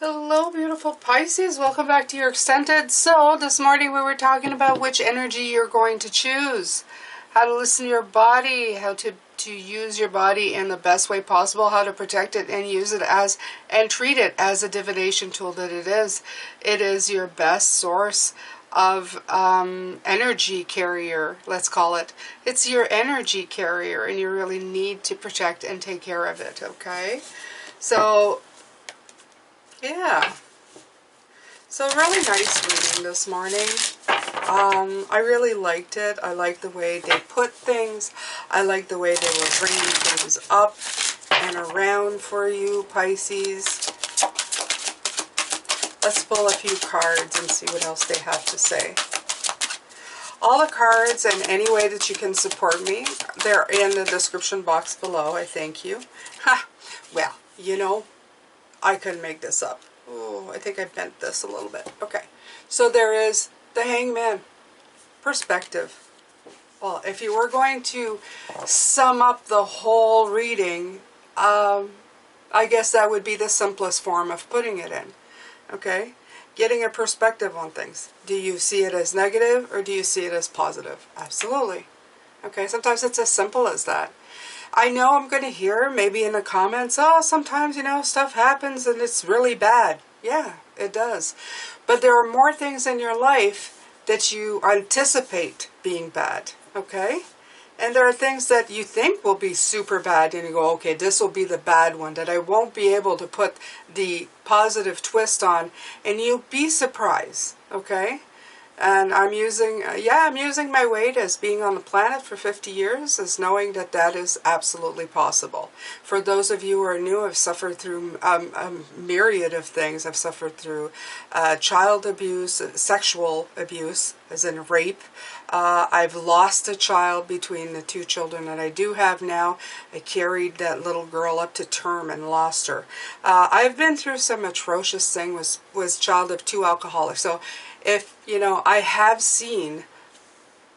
Hello, beautiful Pisces. Welcome back to your extended. So, this morning we were talking about which energy you're going to choose, how to listen to your body, how to use your body in the best way possible, how to protect it and use it as, and treat it as a divination tool that it is. It is your best source of energy carrier, let's call it. It's your energy carrier, and you really need to protect and take care of it, okay? So, yeah. So really nice reading this morning. I really liked it. I like the way they put things. I like the way they were bringing things up and around for you, Pisces. Let's pull a few cards and see what else they have to say. All the cards and any way that you can support me, they're in the description box below. I thank you. Ha! Well, you know, I couldn't make this up. Oh, I think I bent this a little bit. Okay. So there is the Hangman. Perspective. Well, if you were going to sum up the whole reading, I guess that would be the simplest form of putting it in. Okay? Getting a perspective on things. Do you see it as negative or do you see it as positive? Absolutely. Okay? Sometimes it's as simple as that. I know I'm going to hear maybe in the comments, oh, sometimes, you know, stuff happens and it's really bad. Yeah, it does. But there are more things in your life that you anticipate being bad, okay? And there are things that you think will be super bad and you go, okay, this will be the bad one that I won't be able to put the positive twist on, and you'll be surprised, okay? And I'm using, I'm using my weight as being on the planet for 50 years as knowing that that is absolutely possible. For those of you who are new, I've suffered through a myriad of things. I've suffered through child abuse, sexual abuse, as in rape. I've lost a child between the two children that I do have now. I carried that little girl up to term and lost her. I've been through some atrocious things, was child of 2 alcoholics. So if, you know, I have seen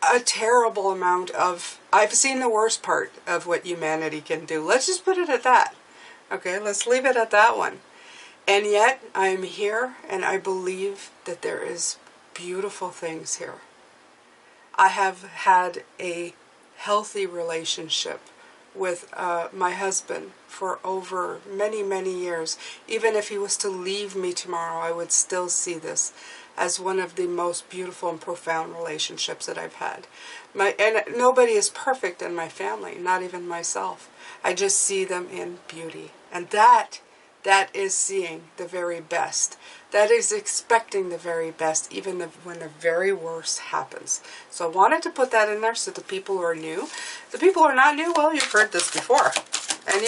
a terrible amount of, I've seen the worst part of what humanity can do. Let's just put it at that. Okay, let's leave it at that one. And yet, I'm here and I believe that there is beautiful things here. I have had a healthy relationship with my husband for over many, many years. Even if he was to leave me tomorrow, I would still see this as one of the most beautiful and profound relationships that I've had. And nobody is perfect in my family, not even myself. I just see them in beauty. And that is seeing the very best. That is expecting the very best, even when the very worst happens. So I wanted to put that in there so the people who are new, the people who are not new, well, you've heard this before. And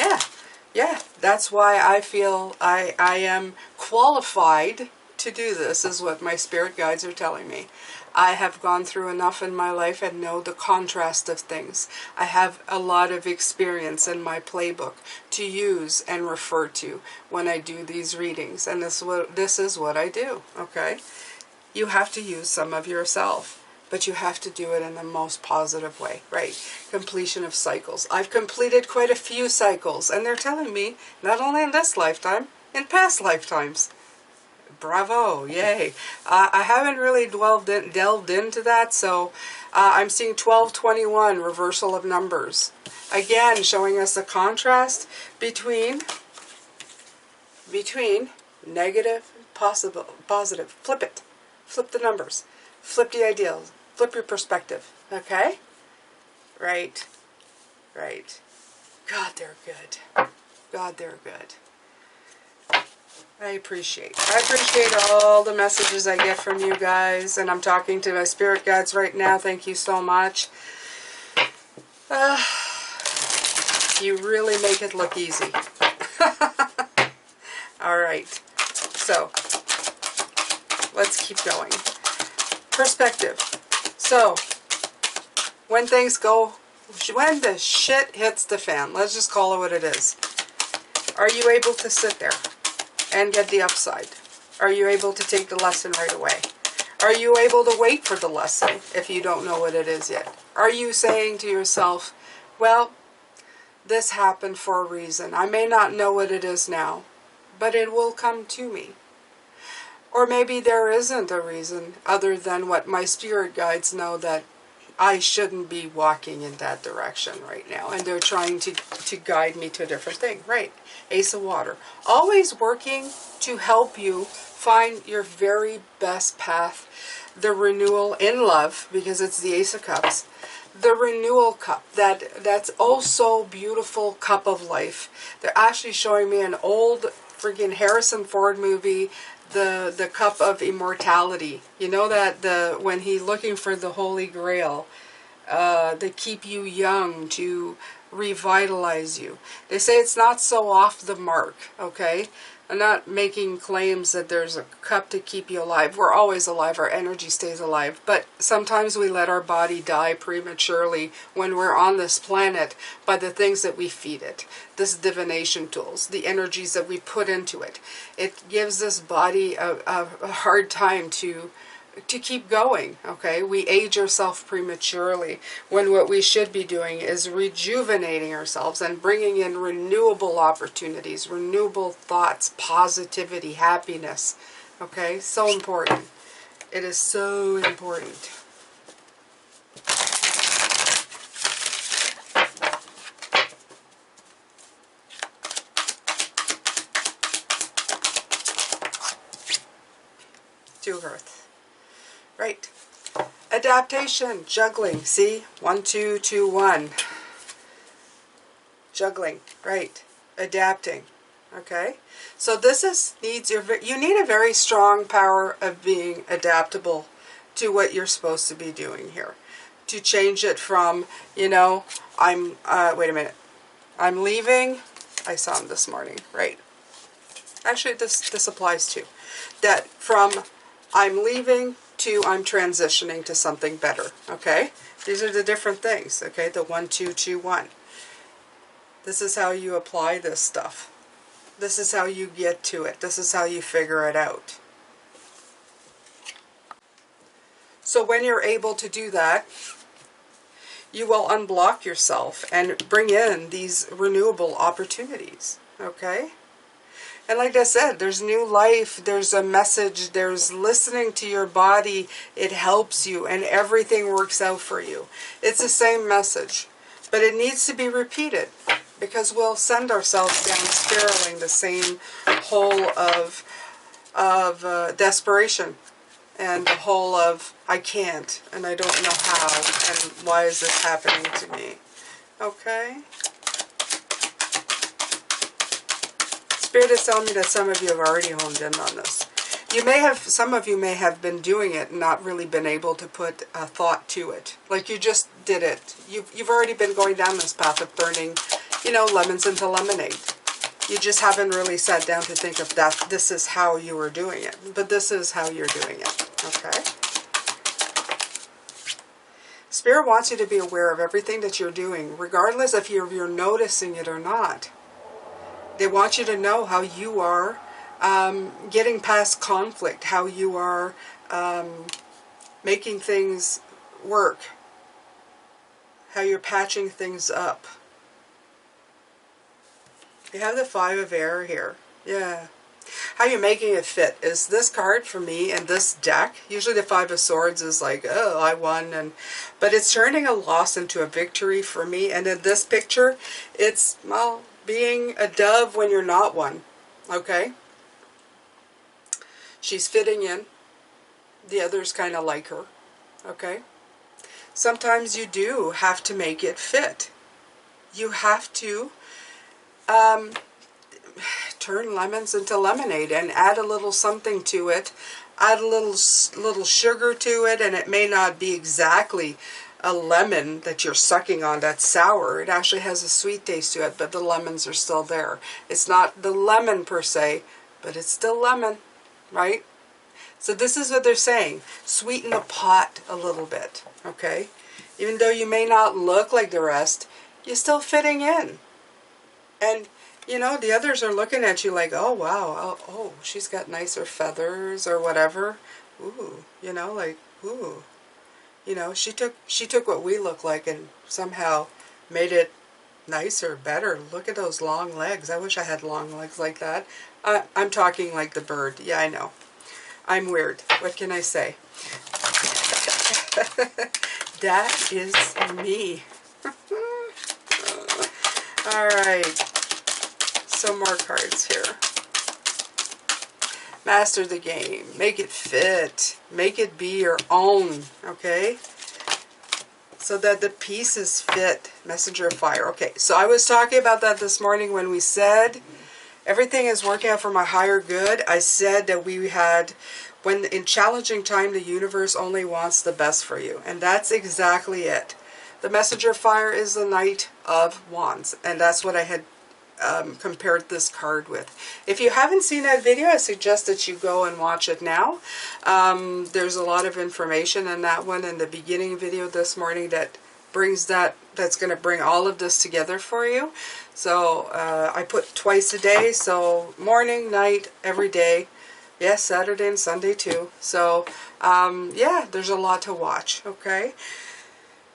yeah, that's why I feel I am qualified to do this, is what my spirit guides are telling me. I have gone through enough in my life and know the contrast of things. I have a lot of experience in my playbook to use and refer to when I do these readings, and this is what I do, okay? You have to use some of yourself, but you have to do it in the most positive way, right? Completion of cycles. I've completed quite a few cycles, and they're telling me, not only in this lifetime, in past lifetimes. Bravo, yay. I haven't really delved into that, so I'm seeing 1221, reversal of numbers. Again, showing us the contrast between negative, positive. Flip it. Flip the numbers. Flip the ideals. Flip your perspective. Okay? Right. God, they're good. God, they're good. I appreciate all the messages I get from you guys, and I'm talking to my spirit guides right now. Thank you so much. You really make it look easy. All right, so let's keep going. Perspective. So when things go, when the shit hits the fan, let's just call it what it is. Are you able to sit there and get the upside? Are you able to take the lesson right away? Are you able to wait for the lesson if you don't know what it is yet? Are you saying to yourself, well, this happened for a reason. I may not know what it is now, but it will come to me. Or maybe there isn't a reason other than what my spirit guides know, that I shouldn't be walking in that direction right now. And they're trying to guide me to a different thing. Right. Ace of Water. Always working to help you find your very best path. The renewal in love, because it's the Ace of Cups. The renewal cup. That's also beautiful cup of life. They're actually showing me an old friggin' Harrison Ford movie, the cup of immortality. You know that when he's looking for the Holy Grail, they keep you young to revitalize you. They say it's not so off the mark, okay? I'm not making claims that there's a cup to keep you alive. We're always alive. Our energy stays alive. But sometimes we let our body die prematurely when we're on this planet by the things that we feed it. This divination tools, the energies that we put into it. It gives this body a hard time to keep going, okay? We age ourselves prematurely when what we should be doing is rejuvenating ourselves and bringing in renewable opportunities, renewable thoughts, positivity, happiness, okay? So important. It is so important. To Earth. Right. Adaptation, juggling. See? 1, 2, 2, 1. Juggling. Right. Adapting. Okay? So this needs you need a very strong power of being adaptable to what you're supposed to be doing here. To change it from, wait a minute. I'm leaving. I saw him this morning. Right. Actually, this applies too. That from I'm leaving to I'm transitioning to something better, okay? These are the different things, okay? The 1, 2, 2, 1. This is how you apply this stuff. This is how you get to it. This is how you figure it out. So when you're able to do that, you will unblock yourself and bring in these renewable opportunities, okay? And like I said, there's new life, there's a message, there's listening to your body, it helps you, and everything works out for you. It's the same message, but it needs to be repeated, because we'll send ourselves down spiraling the same hole of desperation, and the hole of I can't, and I don't know how, and why is this happening to me? Okay? Spirit is telling me that some of you have already honed in on this. Some of you may have been doing it and not really been able to put a thought to it. Like you just did it. You've already been going down this path of turning, lemons into lemonade. You just haven't really sat down to think of that. This is how you were doing it. But this is how you're doing it. Okay? Spirit wants you to be aware of everything that you're doing, regardless if you're noticing it or not. They want you to know how you are getting past conflict, how you are making things work, how you're patching things up. You have the 5 of Air here. Yeah. How you're making it fit is this card for me and this deck. Usually the 5 of Swords is like, oh, I won. But it's turning a loss into a victory for me. And in this picture, it's, well, being a dove when you're not one, okay? She's fitting in. The others kind of like her, okay? Sometimes you do have to make it fit. You have to turn lemons into lemonade and add a little something to it. Add a little sugar to it, and it may not be exactly a lemon that you're sucking on that's sour. It actually has a sweet taste to it, but the lemons are still there. It's not the lemon per se, but it's still lemon, right? So this is what they're saying. Sweeten the pot a little bit, okay? Even though you may not look like the rest, you're still fitting in. And, the others are looking at you like, oh, wow, oh, she's got nicer feathers or whatever. Ooh, like, ooh. She took what we look like and somehow made it nicer, better. Look at those long legs. I wish I had long legs like that. I'm talking like the bird. Yeah, I know. I'm weird. What can I say? That is me. All right. Some more cards here. Master the game. Make it fit. Make it be your own. Okay? So that the pieces fit. Messenger of fire. Okay, so I was talking about that this morning when we said everything is working out for my higher good. I said that we had, when in challenging time, the universe only wants the best for you. And that's exactly it. The messenger of fire is the Knight of Wands. And that's what I had compared this card with. If you haven't seen that video, I suggest that you go and watch it now. There's a lot of information in that one in the beginning video this morning that brings that's going to bring all of this together for you. So I put twice a day, so morning, night, every day. Yes, Saturday and Sunday too. So yeah, there's a lot to watch, okay?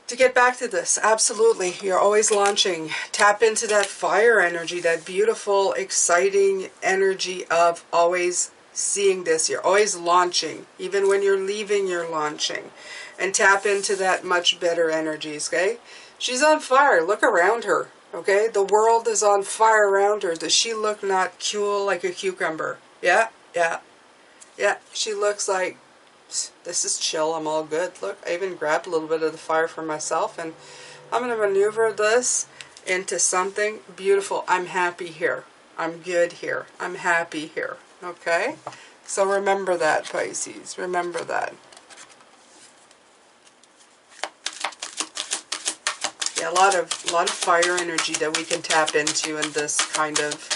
To get back to this, absolutely, you're always launching. Tap into that fire energy, that beautiful, exciting energy of always seeing this. You're always launching. Even when you're leaving, you're launching. And tap into that much better energies, okay? She's on fire. Look around her, okay? The world is on fire around her. Does she look not cool like a cucumber? Yeah, yeah, yeah. She looks like, this is chill, I'm all good. Look, I even grabbed a little bit of the fire for myself, and I'm going to maneuver this into something beautiful. I'm happy here. I'm good here. I'm happy here. Okay? So remember that, Pisces. Remember that. Yeah, a lot of fire energy that we can tap into in this kind of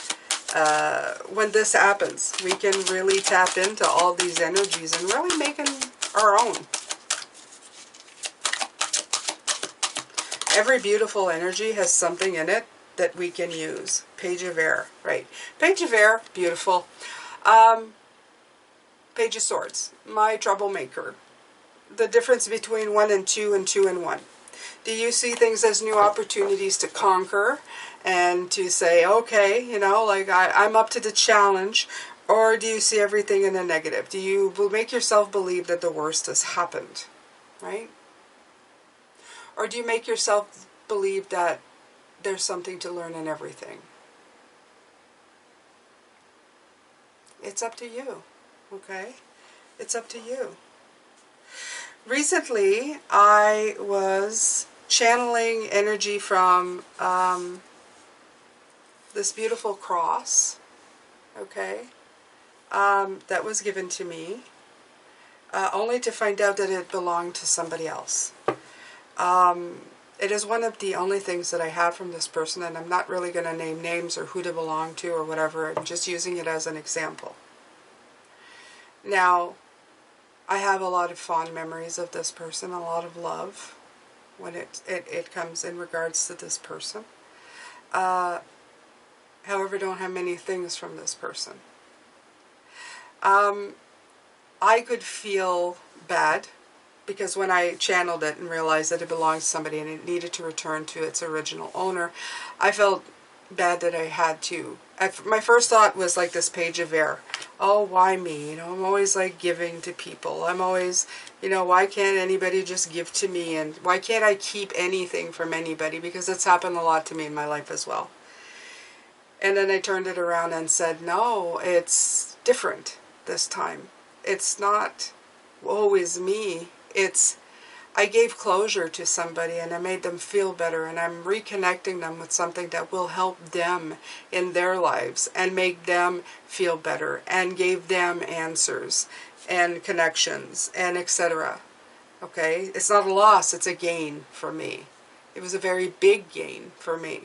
when this happens. We can really tap into all these energies and really make them our own. Every beautiful energy has something in it that we can use. Page of Air, right. Page of Air, beautiful. Page of Swords, my troublemaker. The difference between 1 and 2 and 2 and 1. Do you see things as new opportunities to conquer and to say, okay, you know, like I'm up to the challenge? Or do you see everything in a negative? Do you make yourself believe that the worst has happened, right? Or do you make yourself believe that there's something to learn in everything? It's up to you, okay? It's up to you. Recently, I was channeling energy from this beautiful cross, okay, that was given to me, only to find out that it belonged to somebody else. It is one of the only things that I have from this person, and I'm not really going to name names or who to belong to or whatever. I'm just using it as an example. Now, I have a lot of fond memories of this person, a lot of love when it comes in regards to this person. However, don't have many things from this person. I could feel bad because when I channeled it and realized that it belonged to somebody and it needed to return to its original owner, I felt bad that I had to. My first thought was like this Page of Air. Oh, why me? You know, I'm always like giving to people. I'm always, you know, why can't anybody just give to me? And why can't I keep anything from anybody? Because it's happened a lot to me in my life as well. And then I turned it around and said, no, it's different this time. It's not always me. It's, I gave closure to somebody and I made them feel better, and I'm reconnecting them with something that will help them in their lives and make them feel better and gave them answers and connections and etc. Okay? It's not a loss, it's a gain for me. It was a very big gain for me.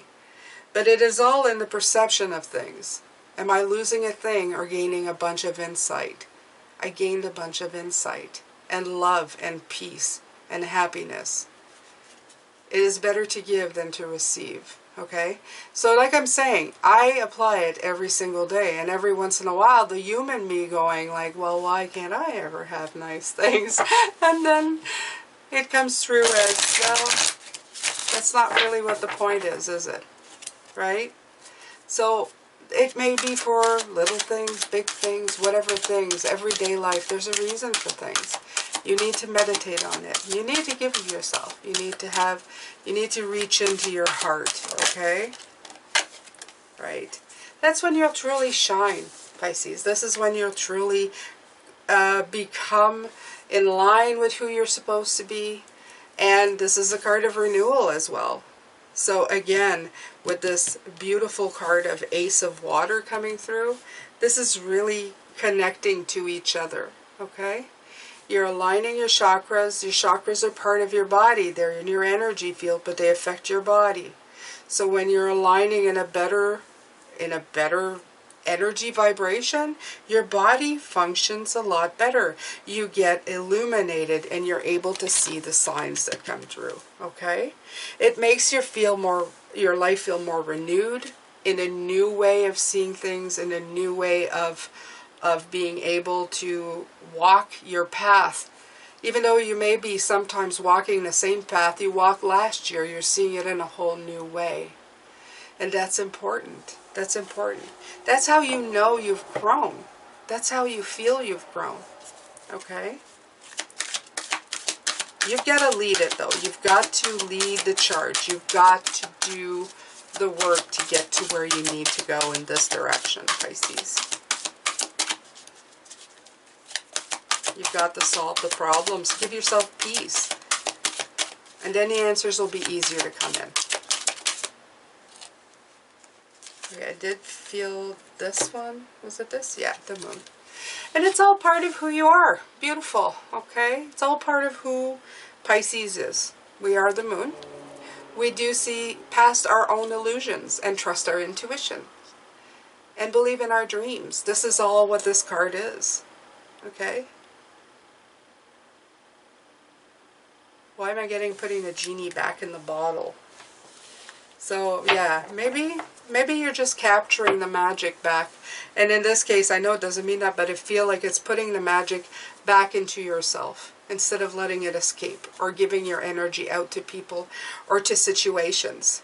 But it is all in the perception of things. Am I losing a thing or gaining a bunch of insight? I gained a bunch of insight and love and peace and happiness. It is better to give than to receive, okay? So like I'm saying, I apply it every single day, and every once in a while the human me going like, well, why can't I ever have nice things? And then it comes through as, well, that's not really what the point is it? Right? So it may be for little things, big things, whatever things, everyday life. There's a reason for things. You need to meditate on it. You need to give of yourself. You need to reach into your heart, okay? Right. That's when you'll truly shine, Pisces. This is when you'll truly become in line with who you're supposed to be. And this is a card of renewal as well. So again, with this beautiful card of Ace of Water coming through, this is really connecting to each other, okay? You're aligning your chakras. Your chakras are part of your body. They're in your energy field, but they affect your body. So when you're aligning in a better energy vibration, your body functions a lot better. You get illuminated and you're able to see the signs that come through, okay? It makes your life feel more renewed, in a new way of seeing things, in a new way of being able to walk your path. Even though you may be sometimes walking the same path you walked last year, you're seeing it in a whole new way. And that's important. That's important. That's how you know you've grown. That's how you feel you've grown. Okay? You've got to lead it, though. You've got to lead the charge. You've got to do the work to get to where you need to go in this direction, Pisces. You've got to solve the problems. Give yourself peace. And then the answers will be easier to come in. Okay, I did feel this one. Was it this? Yeah, the moon. And it's all part of who you are. Beautiful, okay? It's all part of who Pisces is. We are the moon. We do see past our own illusions and trust our intuition. And believe in our dreams. This is all what this card is. Okay? Why am I putting a genie back in the bottle? So, yeah, maybe you're just capturing the magic back. And in this case, I know it doesn't mean that, but I feel like it's putting the magic back into yourself instead of letting it escape or giving your energy out to people or to situations.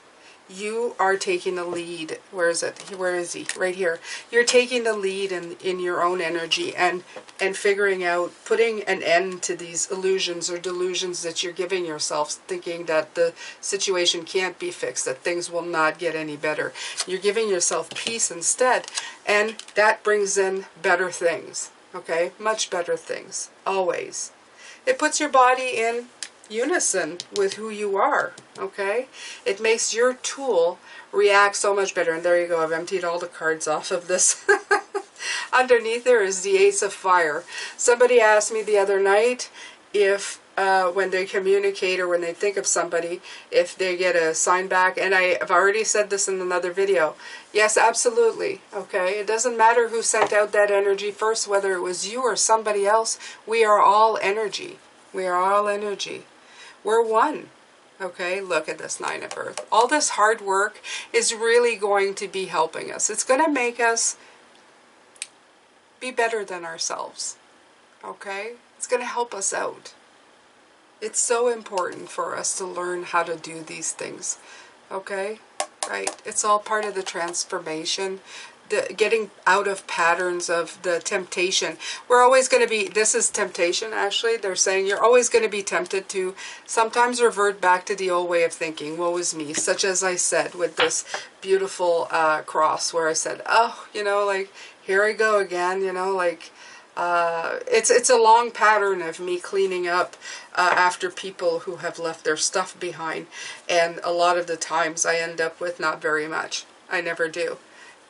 You are taking the lead. Where is it? Where is he? Right here. You're taking the lead in your own energy and figuring out, putting an end to these illusions or delusions that you're giving yourself, thinking that the situation can't be fixed, that things will not get any better. You're giving yourself peace instead, and that brings in better things, okay? Much better things, always. It puts your body in unison with who you are, okay? It makes your tool react so much better. And there you go, I've emptied all the cards off of this. Underneath there is the Ace of Fire. Somebody asked me the other night if when they communicate or when they think of somebody, if they get a sign back, and I've already said this in another video. Yes, absolutely, okay? It doesn't matter who sent out that energy first, whether it was you or somebody else. We are all energy. We are all energy. We're one, okay? Look at this Nine of Earth. All this hard work is really going to be helping us. It's going to make us be better than ourselves, okay? It's going to help us out. It's so important for us to learn how to do these things, okay? Right? It's all part of the transformation. Getting out of patterns of the temptation. We're always going to be, this is temptation actually, they're saying you're always going to be tempted to sometimes revert back to the old way of thinking, woe is me, such as I said with this beautiful cross where I said, oh, you know, like, here I go again, you know, like, it's a long pattern of me cleaning up after people who have left their stuff behind, and a lot of the times I end up with not very much. I never do.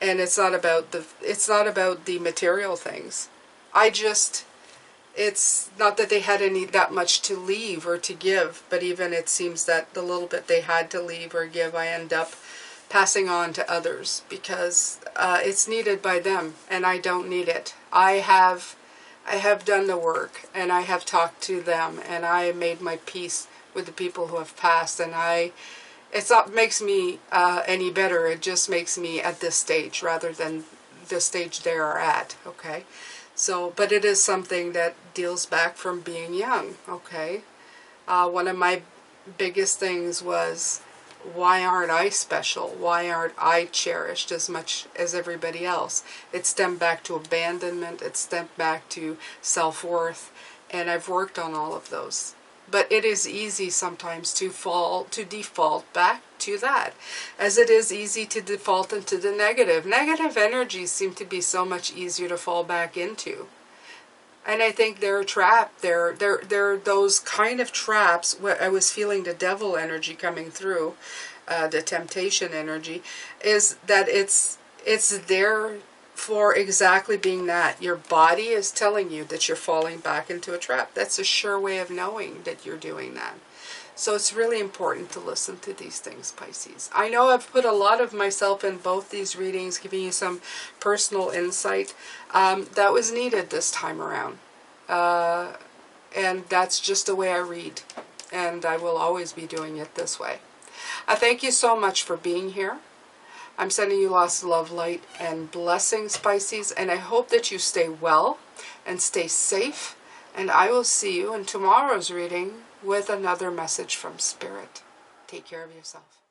And it's not about the material things. It's not that they had that much to leave or to give, but even it seems that the little bit they had to leave or give, I end up passing on to others because it's needed by them and I don't need it. I have done the work and I have talked to them and I made my peace with the people who have passed, and it's not makes me any better. It just makes me at this stage rather than the stage they are at, okay? So, but it is something that deals back from being young, okay? One of my biggest things was why aren't I special? Why aren't I cherished as much as everybody else? It stemmed back to abandonment. It stemmed back to self-worth. And I've worked on all of those. But it is easy sometimes to default back to that, as it is easy to default into the negative. Negative energies seem to be so much easier to fall back into. And I think they're a trap. They're those kind of traps where I was feeling the devil energy coming through, the temptation energy, is that it's there for exactly being that. Your body is telling you that you're falling back into a trap. That's a sure way of knowing that you're doing that. So it's really important to listen to these things, Pisces. I know I've put a lot of myself in both these readings, giving you some personal insight. That was needed this time around. And that's just the way I read. And I will always be doing it this way. I thank you so much for being here. I'm sending you lots of love, light, and blessings, Pisces. And I hope that you stay well and stay safe. And I will see you in tomorrow's reading with another message from Spirit. Take care of yourself.